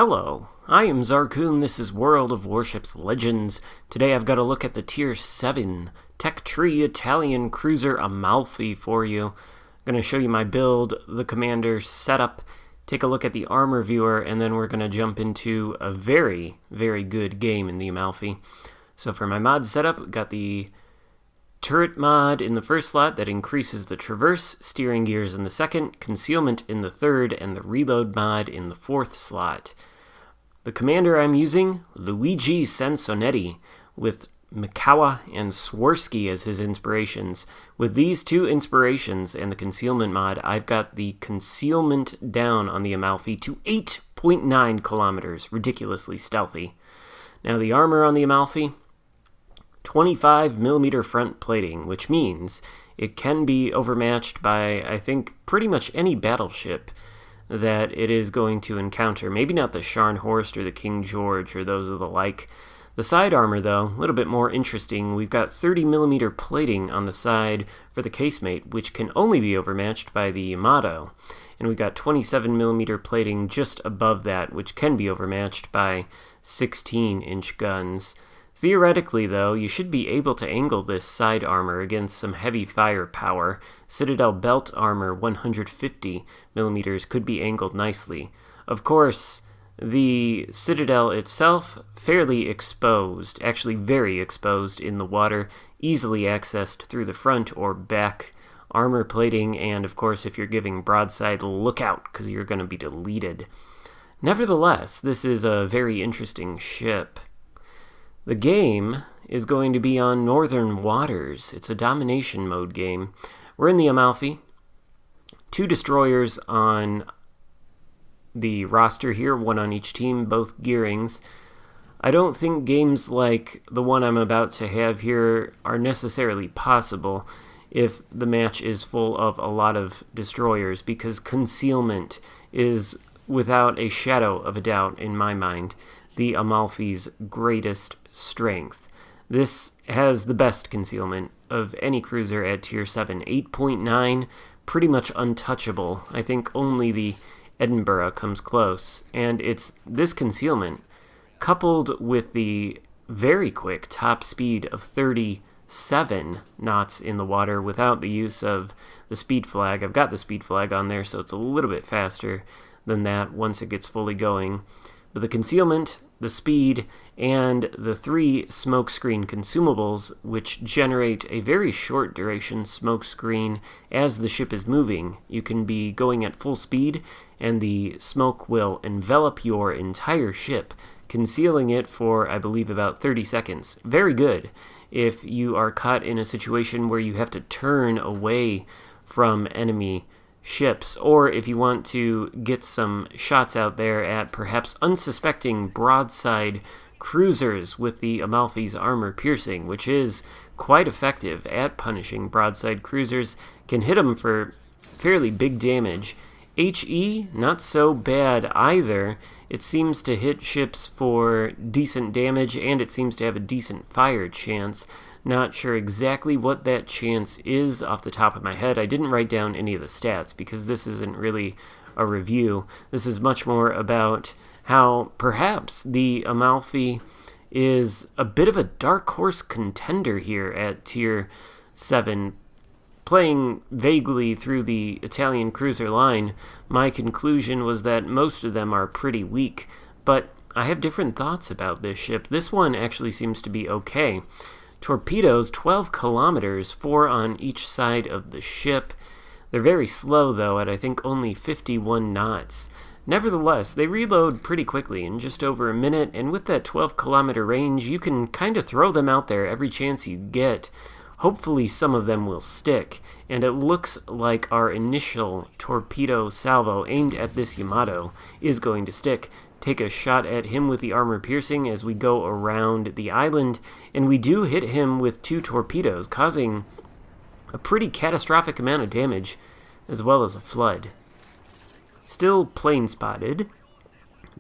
Hello, I am Xarkun. This is World of Warships Legends. Today I've got a look at the Tier 7 Tech Tree Italian cruiser Amalfi for you. I'm going to show you my build, the commander setup, take a look at the armor viewer, and then we're going to jump into a very, very good game in the Amalfi. So for my mod setup, I've got the turret mod in the first slot that increases the traverse, steering gears in the second, concealment in the third, and the reload mod in the fourth slot. The commander I'm using, Luigi Sansonetti, with Mikawa and Swarsky as his inspirations. With these two inspirations and the concealment mod, I've got the concealment down on the Amalfi to 8.9 kilometers, ridiculously stealthy. Now the armor on the Amalfi, 25mm front plating, which means it can be overmatched by, I think, pretty much any battleship that it is going to encounter. Maybe not the Scharnhorst or the King George or those of the like. The side armor, though, a little bit more interesting. We've got 30mm plating on the side for the casemate, which can only be overmatched by the Yamato. And we've got 27mm plating just above that, which can be overmatched by 16-inch guns. Theoretically, though, you should be able to angle this side armor against some heavy firepower. Citadel belt armor 150mm could be angled nicely. Of course, the Citadel itself, fairly exposed, actually very exposed in the water, easily accessed through the front or back armor plating, and of course if you're giving broadside, look out, because you're going to be deleted. Nevertheless, this is a very interesting ship. The game is going to be on Northern Waters. It's a domination mode game. We're in the Amalfi. 2 destroyers on the roster here, 1 on each team, both gearings. I don't think games like the one I'm about to have here are necessarily possible if the match is full of a lot of destroyers, because concealment is, without a shadow of a doubt in my mind, the Amalfi's greatest strength. This has the best concealment of any cruiser at Tier 7. 8.9, pretty much untouchable. I think only the Edinburgh comes close. And it's this concealment, coupled with the very quick top speed of 37 knots in the water without the use of the speed flag. I've got the speed flag on there, so it's a little bit faster than that once it gets fully going. But the concealment, the speed, and the 3 smokescreen consumables, which generate a very short duration smokescreen as the ship is moving. You can be going at full speed, and the smoke will envelop your entire ship, concealing it for, I believe, about 30 seconds. Very good if you are caught in a situation where you have to turn away from enemy ships, or if you want to get some shots out there at perhaps unsuspecting broadside cruisers with the Amalfi's armor piercing, which is quite effective at punishing broadside cruisers, can hit them for fairly big damage. HE, not so bad either. It seems to hit ships for decent damage, and it seems to have a decent fire chance. Not sure exactly what that chance is off the top of my head. I didn't write down any of the stats because this isn't really a review. This is much more about how perhaps the Amalfi is a bit of a dark horse contender here at Tier 7. Playing vaguely through the Italian cruiser line, my conclusion was that most of them are pretty weak, but I have different thoughts about this ship. This one actually seems to be okay. Torpedoes, 12 kilometers, 4 on each side of the ship. They're very slow, though, at I think only 51 knots. Nevertheless, they reload pretty quickly in just over a minute, and with that 12-kilometer range, you can kind of throw them out there every chance you get. Hopefully some of them will stick, and it looks like our initial torpedo salvo aimed at this Yamato is going to stick. Take a shot at him with the armor piercing as we go around the island, and we do hit him with 2 torpedoes, causing a pretty catastrophic amount of damage, as well as a flood. Still plane spotted.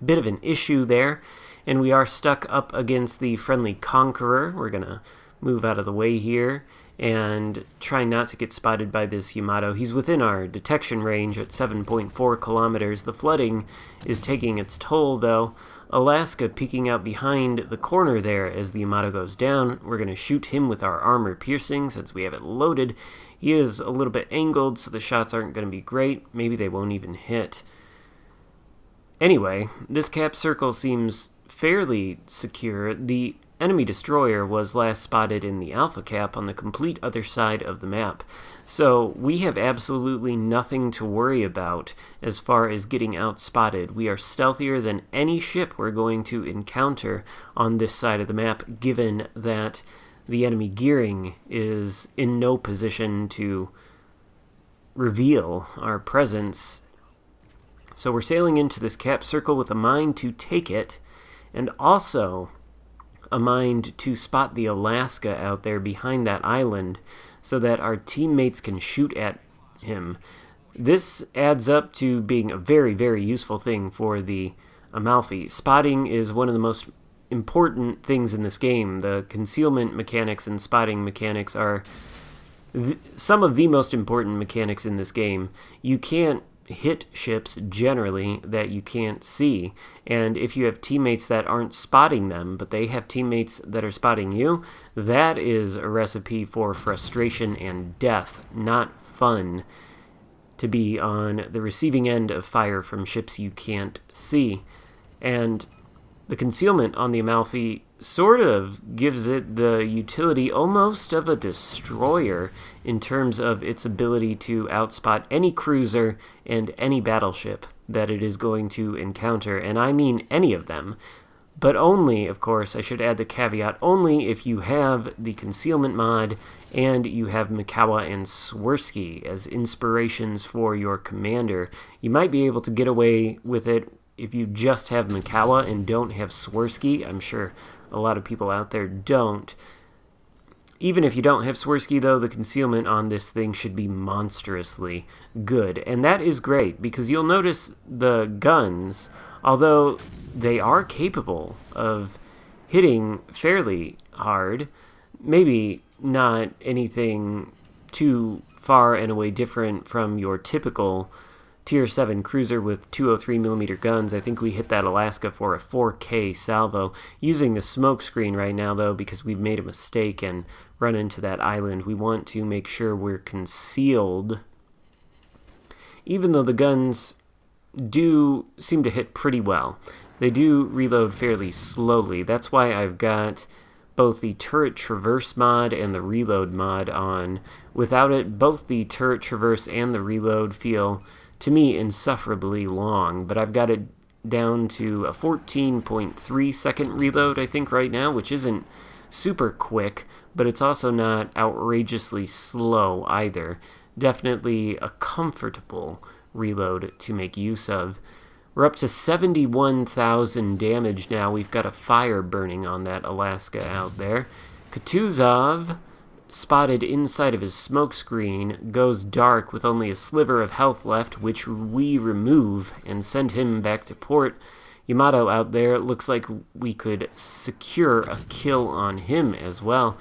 Bit of an issue there, and we are stuck up against the friendly Conqueror. We're going to move out of the way here, and try not to get spotted by this Yamato. He's within our detection range at 7.4 kilometers. The flooding is taking its toll, though. Alaska peeking out behind the corner there as the Yamato goes down. We're going to shoot him with our armor piercing since we have it loaded. He is a little bit angled, so the shots aren't going to be great. Maybe they won't even hit. Anyway, this cap circle seems fairly secure. The enemy destroyer was last spotted in the Alpha Cap on the complete other side of the map. So we have absolutely nothing to worry about as far as getting outspotted. We are stealthier than any ship we're going to encounter on this side of the map, given that the enemy gearing is in no position to reveal our presence. So we're sailing into this cap circle with a mind to take it, and also a mind to spot the Alaska out there behind that island so that our teammates can shoot at him. This adds up to being a very, very useful thing for the Amalfi. Spotting is one of the most important things in this game. The concealment mechanics and spotting mechanics are some of the most important mechanics in this game. You can't hit ships generally that you can't see, and if you have teammates that aren't spotting them but they have teammates that are spotting you, that is a recipe for frustration and death. Not fun to be on the receiving end of fire from ships you can't see. And the concealment on the Amalfi sort of gives it the utility almost of a destroyer in terms of its ability to outspot any cruiser and any battleship that it is going to encounter, and I mean any of them. But only, of course, I should add the caveat, only if you have the concealment mod and you have Mikawa and Swirsky as inspirations for your commander. You might be able to get away with it if you just have Mikawa and don't have Swirsky. I'm sure a lot of people out there don't. Even if you don't have Swirsky, though, the concealment on this thing should be monstrously good. And that is great, because you'll notice the guns, although they are capable of hitting fairly hard, maybe not anything too far and away different from your typical Tier 7 cruiser with 203mm guns. I think we hit that Alaska for a 4K salvo. Using the smoke screen right now, though, because we've made a mistake and run into that island, we want to make sure we're concealed. Even though the guns do seem to hit pretty well, they do reload fairly slowly. That's why I've got both the turret traverse mod and the reload mod on. Without it, both the turret traverse and the reload feel, to me, insufferably long, but I've got it down to a 14.3 second reload, I think, right now, which isn't super quick, but it's also not outrageously slow either. Definitely a comfortable reload to make use of. We're up to 71,000 damage now. We've got a fire burning on that Alaska out there. Kutuzov, spotted inside of his smoke screen, goes dark with only a sliver of health left, which we remove and send him back to port. Yamato out there, looks like we could secure a kill on him as well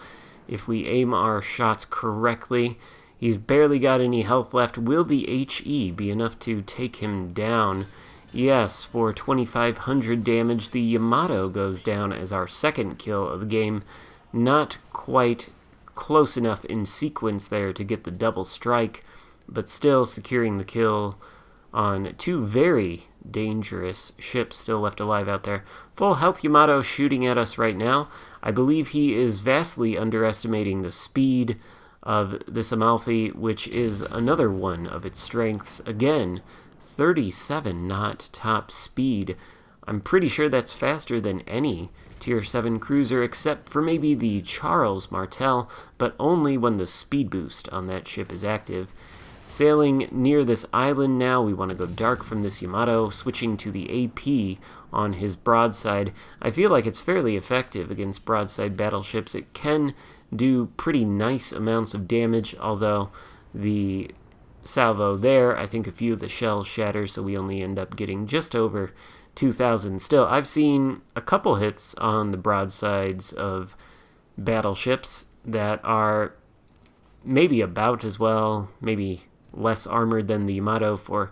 if we aim our shots correctly. He's barely got any health left. Will the HE be enough to take him down? Yes, for 2,500 damage, the Yamato goes down as our second kill of the game. Not quite close enough in sequence there to get the double strike, but still securing the kill on two very dangerous ships still left alive out there. Full health Yamato shooting at us right now. I believe he is vastly underestimating the speed of this Amalfi, which is another one of its strengths. Again, 37 knot top speed. I'm pretty sure that's faster than any Tier 7 cruiser, except for maybe the Charles Martel, but only when the speed boost on that ship is active. Sailing near this island now, we want to go dark from this Yamato, switching to the AP on his broadside. I feel like it's fairly effective against broadside battleships. It can do pretty nice amounts of damage, although the salvo there, I think a few of the shells shatter, so we only end up getting just over 2,000. Still, I've seen a couple hits on the broadsides of battleships that are maybe about as well, maybe less armored than the Yamato for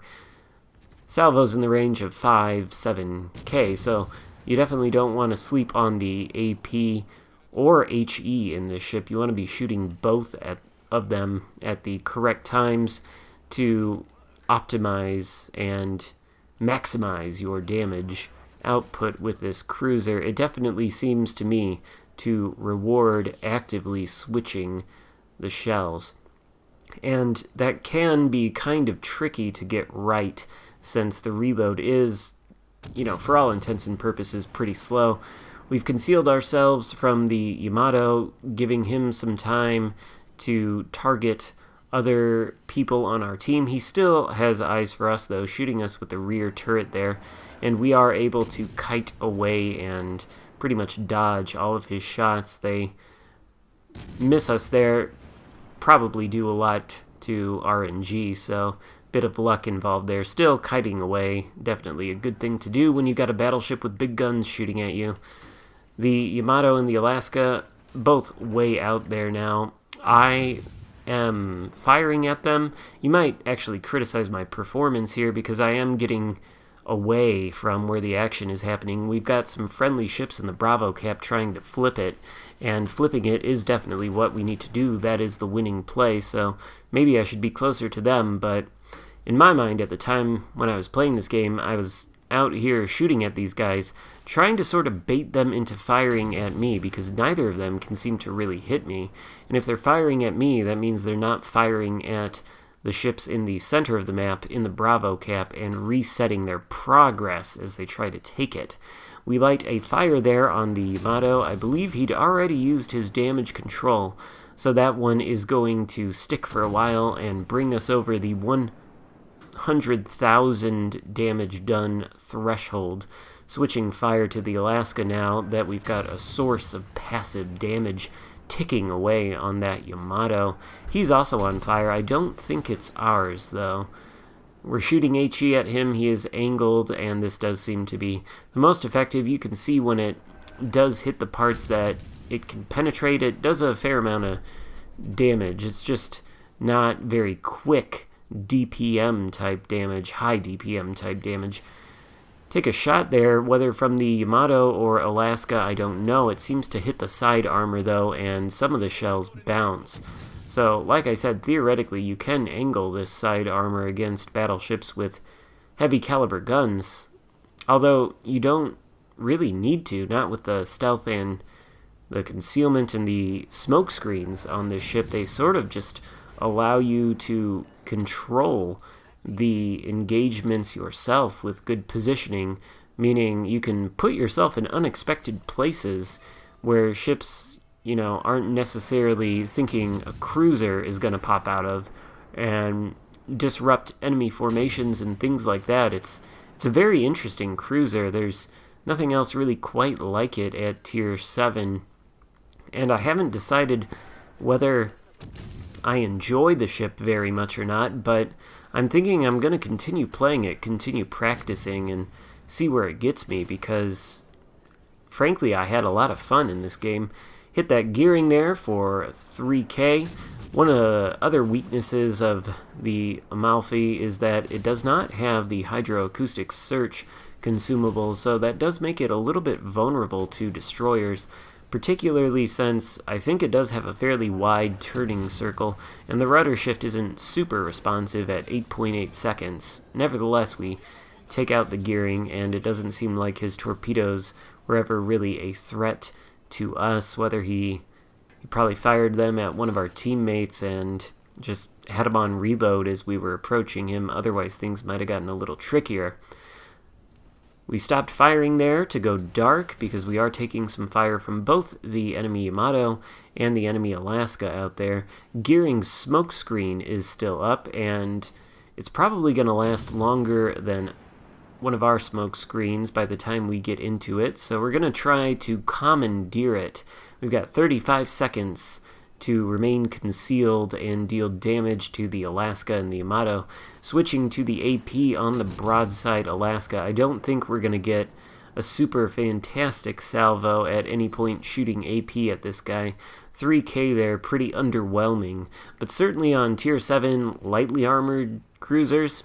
salvos in the range of 5-7k, so you definitely don't want to sleep on the AP or HE in this ship. You want to be shooting both of them at the correct times to optimize and maximize your damage output with this cruiser. It definitely seems to me to reward actively switching the shells. And that can be kind of tricky to get right, since the reload is, for all intents and purposes, pretty slow. We've concealed ourselves from the Yamato, giving him some time to target other people on our team. He still has eyes for us, though, shooting us with the rear turret there, and we are able to kite away and pretty much dodge all of his shots. They miss us there, probably due a lot to RNG, so bit of luck involved there. Still kiting away, definitely a good thing to do when you got a battleship with big guns shooting at you. The Yamato and the Alaska, both way out there now. I am firing at them. You might actually criticize my performance here because I am getting away from where the action is happening. We've got some friendly ships in the Bravo cap trying to flip it, and flipping it is definitely what we need to do. That is the winning play, so maybe I should be closer to them, but in my mind at the time when I was playing this game, I was out here shooting at these guys, trying to sort of bait them into firing at me, because neither of them can seem to really hit me. And if they're firing at me, that means they're not firing at the ships in the center of the map in the Bravo cap and resetting their progress as they try to take it. We light a fire there on the Yamato. I believe he'd already used his damage control, so that one is going to stick for a while and bring us over the 100,000 damage done threshold. Switching fire to the Alaska now that we've got a source of passive damage ticking away on that Yamato. He's also on fire. I don't think it's ours, though. We're shooting HE at him. He is angled, and this does seem to be the most effective. You can see when it does hit the parts that it can penetrate, it does a fair amount of damage. It's just not very quick DPM type damage, high DPM type damage. Take a shot there, whether from the Yamato or Alaska, I don't know. It seems to hit the side armor, though, and some of the shells bounce. So, like I said, theoretically, you can angle this side armor against battleships with heavy caliber guns, although you don't really need to, not with the stealth and the concealment and the smoke screens on this ship. They sort of just allow you to control the engagements yourself with good positioning, meaning you can put yourself in unexpected places where ships, aren't necessarily thinking a cruiser is going to pop out of, and disrupt enemy formations and things like that. It's a very interesting cruiser. There's nothing else really quite like it at Tier 7, and I haven't decided whether I enjoy the ship very much or not, but I'm thinking I'm going to continue playing it, continue practicing, and see where it gets me, because frankly I had a lot of fun in this game. Hit that gearing there for 3k. One of the other weaknesses of the Amalfi is that it does not have the hydroacoustic search consumable, so that does make it a little bit vulnerable to destroyers, particularly since I think it does have a fairly wide turning circle, and the rudder shift isn't super responsive at 8.8 seconds. Nevertheless, we take out the gearing, and it doesn't seem like his torpedoes were ever really a threat to us, whether he probably fired them at one of our teammates and just had him on reload as we were approaching him. Otherwise, things might have gotten a little trickier. We stopped firing there to go dark because we are taking some fire from both the enemy Yamato and the enemy Alaska out there. Gearing smokescreen is still up, and it's probably going to last longer than one of our smoke screens by the time we get into it, so we're going to try to commandeer it. We've got 35 seconds to remain concealed and deal damage to the Alaska and the Yamato. Switching to the AP on the broadside Alaska, I don't think we're going to get a super fantastic salvo at any point shooting AP at this guy. 3k there, pretty underwhelming, but certainly on tier 7 lightly armored cruisers,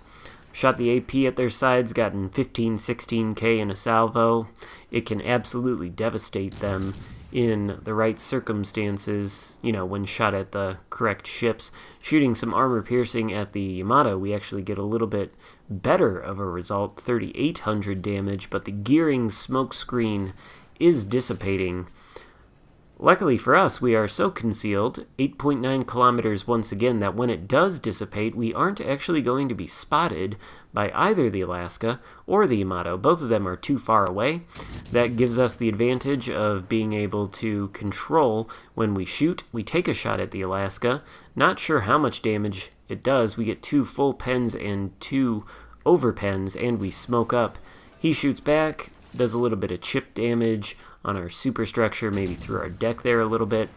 shot the AP at their sides, gotten 15, 16k in a salvo. It can absolutely devastate them in the right circumstances, when shot at the correct ships. Shooting some armor piercing at the Yamato, we actually get a little bit better of a result, 3,800 damage, but the gearing smoke screen is dissipating. Luckily for us, we are so concealed, 8.9 kilometers once again, that when it does dissipate, we aren't actually going to be spotted by either the Alaska or the Yamato. Both of them are too far away. That gives us the advantage of being able to control when we shoot. We take a shot at the Alaska. Not sure how much damage it does. We get 2 full pens and 2 over pens, and we smoke up. He shoots back, does a little bit of chip damage on our superstructure, maybe through our deck there a little bit.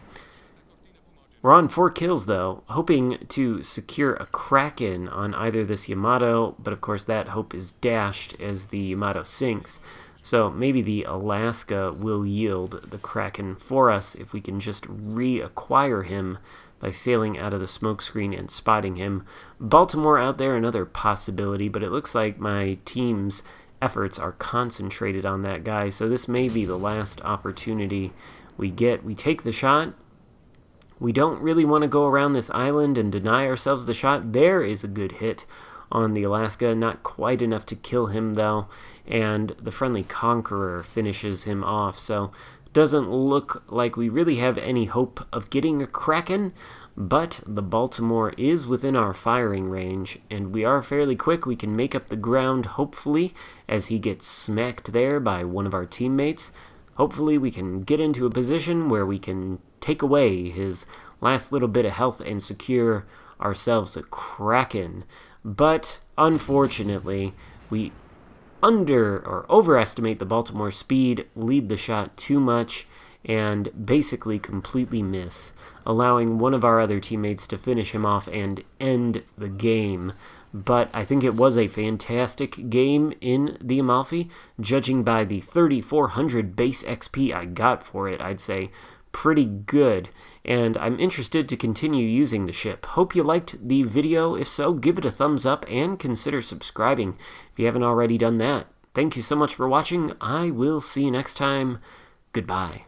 We're on 4 kills, though, hoping to secure a Xarkun on either this Yamato, but of course that hope is dashed as the Yamato sinks. So maybe the Alaska will yield the Xarkun for us if we can just reacquire him by sailing out of the smokescreen and spotting him. Baltimore out there, another possibility, but it looks like my team's efforts are concentrated on that guy, so this may be the last opportunity we get. We take the shot. We don't really want to go around this island and deny ourselves the shot. There is a good hit on the Alaska, not quite enough to kill him though, and the friendly Conqueror finishes him off, so doesn't look like we really have any hope of getting a Xarkun, but the Baltimore is within our firing range, and we are fairly quick. We can make up the ground, hopefully, as he gets smacked there by one of our teammates. Hopefully we can get into a position where we can take away his last little bit of health and secure ourselves a Xarkun. But, unfortunately, we overestimate the Baltimore speed, lead the shot too much, and basically completely miss, allowing one of our other teammates to finish him off and end the game. But I think it was a fantastic game in the Amalfi. Judging by the 3,400 base XP I got for it, I'd say pretty good. And I'm interested to continue using the ship. Hope you liked the video. If so, give it a thumbs up and consider subscribing if you haven't already done that. Thank you so much for watching. I will see you next time. Goodbye.